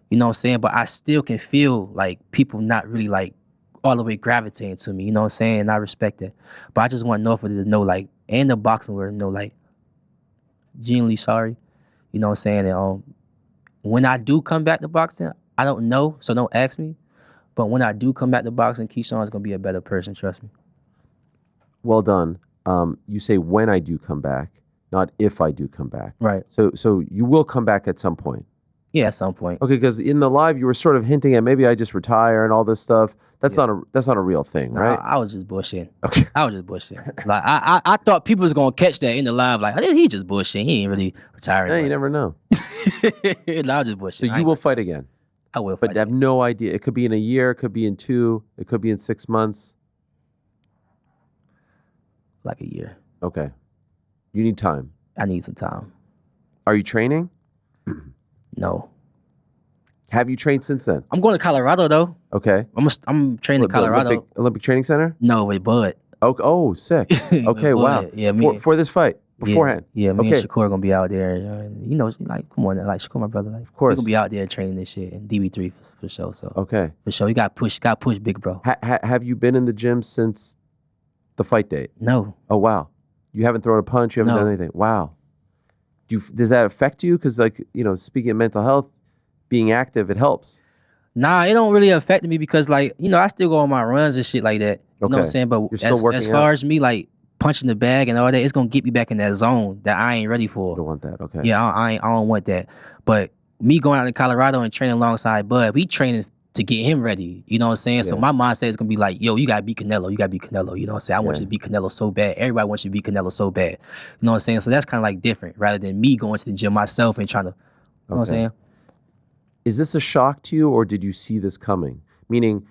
You know what I'm saying? But I still can feel like people not really like all the way gravitating to me, you know what I'm saying? And I respect it. But I just want Norfolk to know, like, and the boxing world to know, like, genuinely sorry. You know what I'm saying? And when I do come back to boxing, I don't know, so don't ask me. But when I do come back to boxing, Keyshawn is gonna be a better person, trust me. Well done. You say when I do come back, not if I do come back. Right. So you will come back at some point. Yeah, at some point. Okay, because in the live you were sort of hinting at maybe I just retire and all this stuff. That's not a real thing, right? I was just bullshitting. Okay. I was just bullshitting. Like I thought people was gonna catch that in the live. Like, he just bullshitting. He ain't really retiring. Yeah, you never know. No, I was just bullshitting. So you will fight again. I will fight. But I have no idea. It could be in a year. It could be in 2. It could be in 6 months. Like a year. Okay. You need time. I need some time. Are you training? No. Have you trained since then? I'm going to Colorado though. Okay. I'm training in Colorado. Olympic Training Center? No, with Bud. Oh, sick. Okay, wow. Yeah, for this fight beforehand. Yeah, me and Shakur gonna be out there. You know, like, come on, like Shakur, my brother. Like, of course, we gonna be out there training this shit and DB3 for sure. So okay, for sure, you got push, big bro. Have you been in the gym since the fight date? No. Oh wow, you haven't thrown a punch. You haven't done anything. Wow. Does that affect you? Because like, you know, speaking of mental health, being active, it helps. Nah, it don't really affect me because, like, you know, I still go on my runs and shit like that. You know what I'm saying? But as far as me, like, punching the bag and all that, it's gonna get me back in that zone that I ain't ready for. You don't want that, okay? Yeah, I don't want that. But me going out in Colorado and training alongside Bud, we training to get him ready. You know what I'm saying? So Yeah. my mindset is gonna be like, yo, you gotta beat Canelo. You gotta beat Canelo. You know what I'm saying? I want you to beat Canelo so bad. Everybody wants you to beat Canelo so bad. You know what I'm saying? So that's kind of like different rather than me going to the gym myself and trying to, you know what I'm saying? Is this a shock to you, or did you see this coming? Meaning,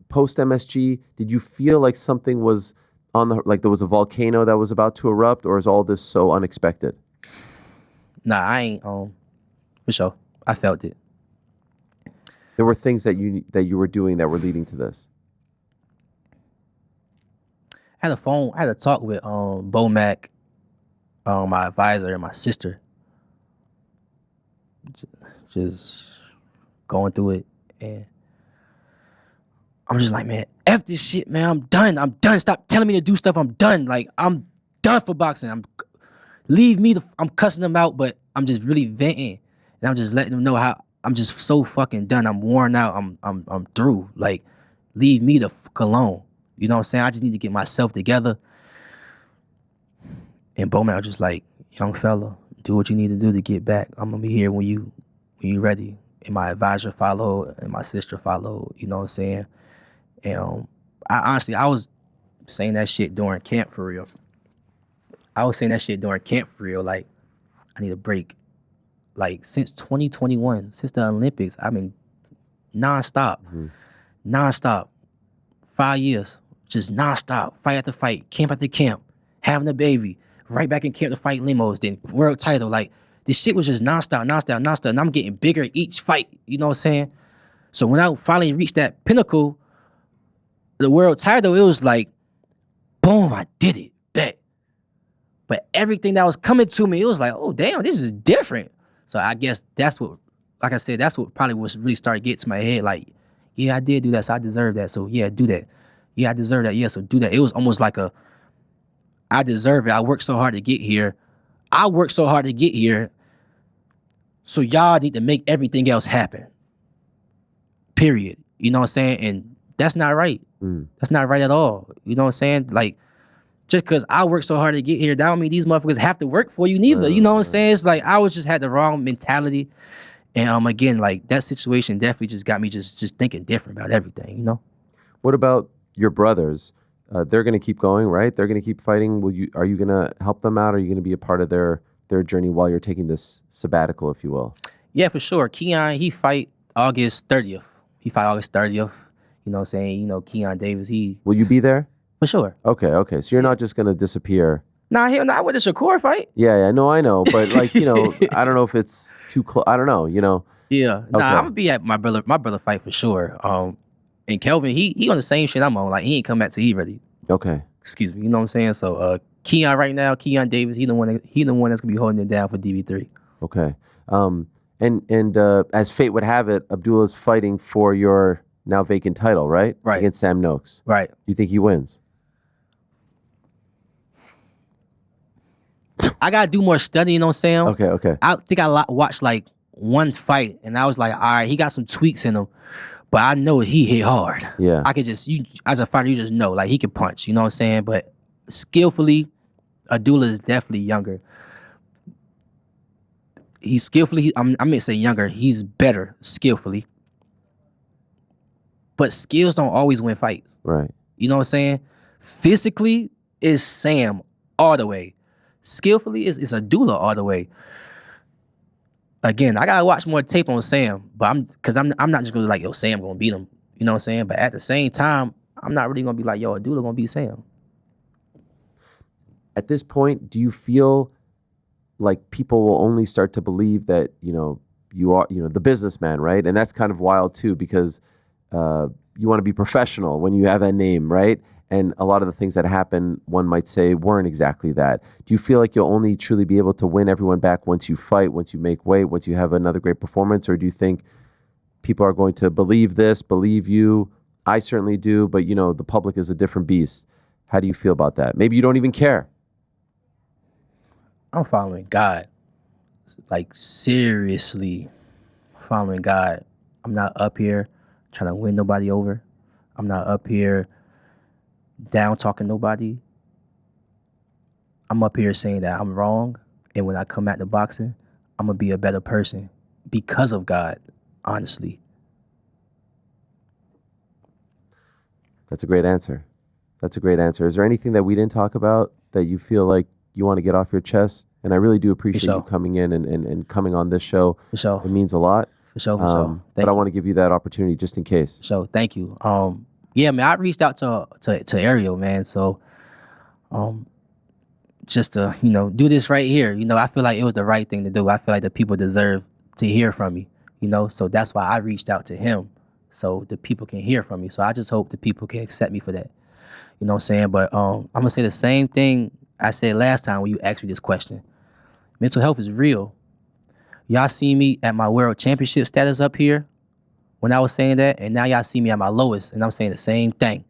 post MSG, did you feel like something was like there was a volcano that was about to erupt, or is all this so unexpected? Nah, I ain't for sure. I felt it. There were things that you were doing that were leading to this. I had a talk with Bo Mac, my advisor, and my sister. Just going through it, and I'm just like, man, F this shit, man. I'm done. Stop telling me to do stuff. I'm done. Like, I'm done for boxing. Leave me. I'm cussing them out, but I'm just really venting, and I'm just letting them know how I'm just so fucking done. I'm worn out. I'm through. Like, leave me the fuck alone. You know what I'm saying? I just need to get myself together. And Bowman was just like, young fella, do what you need to do to get back. I'm gonna be here when you ready. And my advisor followed, and my sister followed. You know what I'm saying? And I was saying that shit during camp for real. Like, I need a break. Like, since 2021, since the Olympics, I've been nonstop. 5 years, just nonstop, fight after fight, camp after camp, having a baby, right back in camp to fight limos, then world title. Like, this shit was just nonstop, and I'm getting bigger each fight. You know what I'm saying? So when I finally reached that pinnacle, the world title, it was like, boom, I did it, bet. But everything that was coming to me, it was like, oh damn, this is different. So I guess that's what, like I said, that's what probably was really started getting to my head. Like, yeah, I did do that, so I deserve that. So yeah, do that. Yeah, I deserve that. Yeah, so do that. It was almost like I deserve it. I worked so hard to get here. So y'all need to make everything else happen. Period. You know what I'm saying? And that's not right. That's not right at all. You know what I'm saying? Like, just because I worked so hard to get here, that don't mean these motherfuckers have to work for you neither. You know what I'm saying? It's like I just had the wrong mentality. And again, like, that situation definitely just got me just thinking different about everything, you know? What about your brothers? They're going to keep going, right? They're going to keep fighting. Are you going to help them out? Are you going to be a part of their journey while you're taking this sabbatical, if you will? Yeah, for sure. Keyshawn, he fight August 30th. You know what I'm saying? You know, Keyshawn Davis, Will you be there? For sure. Okay. So you're not just going to disappear. Nah, hell no, I went to Shakur fight. Yeah, no, I know. But like, you know, I don't know if it's too close. I don't know, you know. Yeah. Nah, I'm gonna be at my brother fight for sure. And Kelvin, he on the same shit I'm on. Like, he ain't come back till he ready. Okay. Excuse me. You know what I'm saying? So Keyshawn right now, Keyshawn Davis, he the one that's gonna be holding it down for DB3. Okay. And as fate would have it, Abdullah's fighting for your now vacant title, right? Right. Against Sam Noakes. Right. Do you think he wins? I gotta do more studying on Sam. Okay. I think I watched like one fight, and I was like, all right, he got some tweaks in him, but I know he hit hard. Yeah. I could as a fighter, you just know, like, he can punch. You know what I'm saying? But skillfully, Abdullah is definitely younger. He's skillfully. I'm gonna say younger. He's better skillfully, but skills don't always win fights. Right. You know what I'm saying? Physically is Sam all the way. Skillfully is Abdullah all the way. Again, I gotta watch more tape on Sam, but I'm not just gonna be like, yo, Sam gonna beat him. You know what I'm saying? But at the same time, I'm not really gonna be like, yo, Abdullah gonna beat Sam. At this point, do you feel like people will only start to believe that, you know, you are, you know, the businessman, right? And that's kind of wild too, because you want to be professional when you have that name, right? And a lot of the things that happen, one might say, weren't exactly that. Do you feel like you'll only truly be able to win everyone back once you fight, once you make weight, once you have another great performance? Or do you think people are going to believe you? I certainly do, but, you know, the public is a different beast. How do you feel about that? Maybe you don't even care. I'm following God. Like, seriously following God. I'm not up here trying to win nobody over. I'm not up here down talking nobody. I'm up here saying that I'm wrong, and when I come at the boxing, I'm gonna be a better person because of God, honestly. That's a great answer. That's a great answer. Is there anything that we didn't talk about that you feel like you want to get off your chest? And I really do appreciate you coming in and coming on this show. For sure. It means a lot. For sure. But I want to give you that opportunity just in case. So thank you. Yeah, man, I reached out to Ariel, man. So just to, do this right here. I feel like it was the right thing to do. I feel like the people deserve to hear from me, so that's why I reached out to him, so the people can hear from me. So I just hope the people can accept me for that. You know what I'm saying? But I'm gonna say the same thing I said last time when you asked me this question. Mental health is real. Y'all see me at my world championship status up here when I was saying that, and now y'all see me at my lowest, and I'm saying the same thing.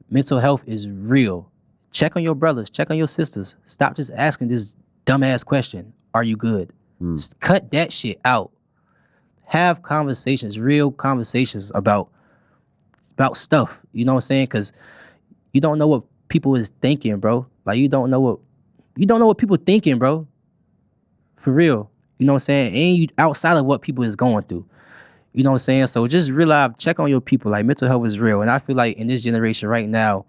Mental health is real. Check on your brothers, check on your sisters. Stop just asking this dumbass question, are you good? Just cut that shit out. Have conversations, real conversations about stuff. You know what I'm saying? Because you don't know what people is thinking, bro. Like you don't know what people thinking, bro. For real. You know what I'm saying? And you outside of what people is going through. You know what I'm saying? So just realize, check on your people. Like mental health is real. And I feel like in this generation right now,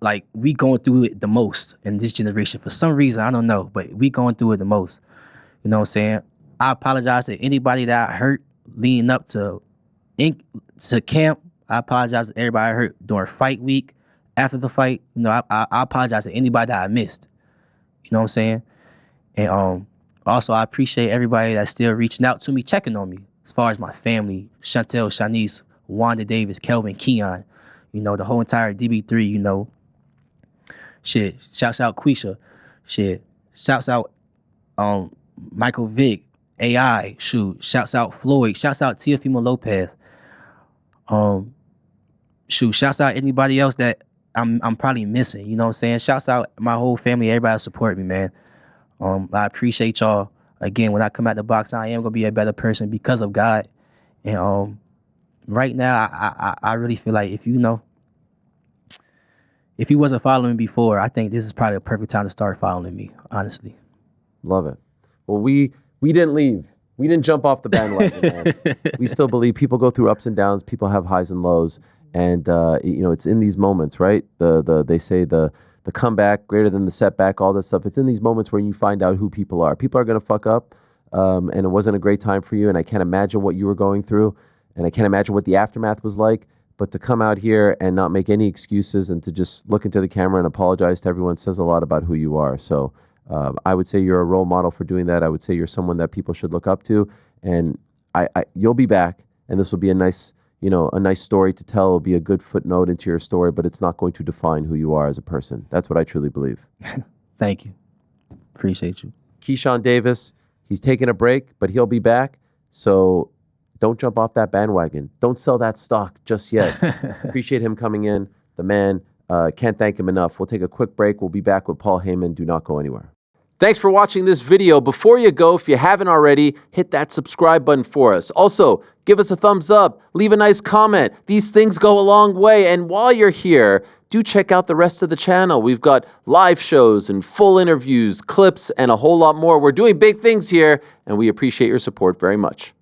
like we going through it the most in this generation. For some reason, I don't know, but we going through it the most. You know what I'm saying? I apologize to anybody that I hurt leading up to camp. I apologize to everybody I hurt during fight week, after the fight. I apologize to anybody that I missed. You know what I'm saying? And also I appreciate everybody that's still reaching out to me, checking on me. As far as my family, Chantel, Shanice, Wanda Davis, Kelvin, Keon, the whole entire DB3, shit. Shouts out Quisha. Shit. Shouts out Michael Vick, AI, shoot. Shouts out Floyd. Shouts out Teofimo Lopez. Shouts out anybody else that I'm probably missing. You know what I'm saying? Shouts out my whole family, everybody that support me, man. I appreciate y'all. Again, when I come out the box, I am gonna be a better person because of God. And right now, I really feel like if you wasn't following me before, I think this is probably a perfect time to start following me, honestly. Love it. Well, we didn't leave. We didn't jump off the bandwagon, man. We still believe people go through ups and downs. People have highs and lows. And, it's in these moments, right? They say the comeback greater than the setback, all this stuff. It's in these moments where you find out who people are. People are going to fuck up. And it wasn't a great time for you. And I can't imagine what you were going through. And I can't imagine what the aftermath was like. But to come out here and not make any excuses and to just look into the camera and apologize to everyone says a lot about who you are. So I would say you're a role model for doing that. I would say you're someone that people should look up to. And you'll be back. And this will be a nice story to tell. It'll be a good footnote into your story, but it's not going to define who you are as a person. That's what I truly believe. Thank you. Appreciate you. Keyshawn Davis, he's taking a break, but he'll be back. So don't jump off that bandwagon. Don't sell that stock just yet. Appreciate him coming in. The man, can't thank him enough. We'll take a quick break. We'll be back with Paul Heyman. Do not go anywhere. Thanks for watching this video. Before you go, if you haven't already, hit that subscribe button for us. Also, give us a thumbs up, leave a nice comment. These things go a long way. And while you're here, do check out the rest of the channel. We've got live shows and full interviews, clips, and a whole lot more. We're doing big things here, and we appreciate your support very much.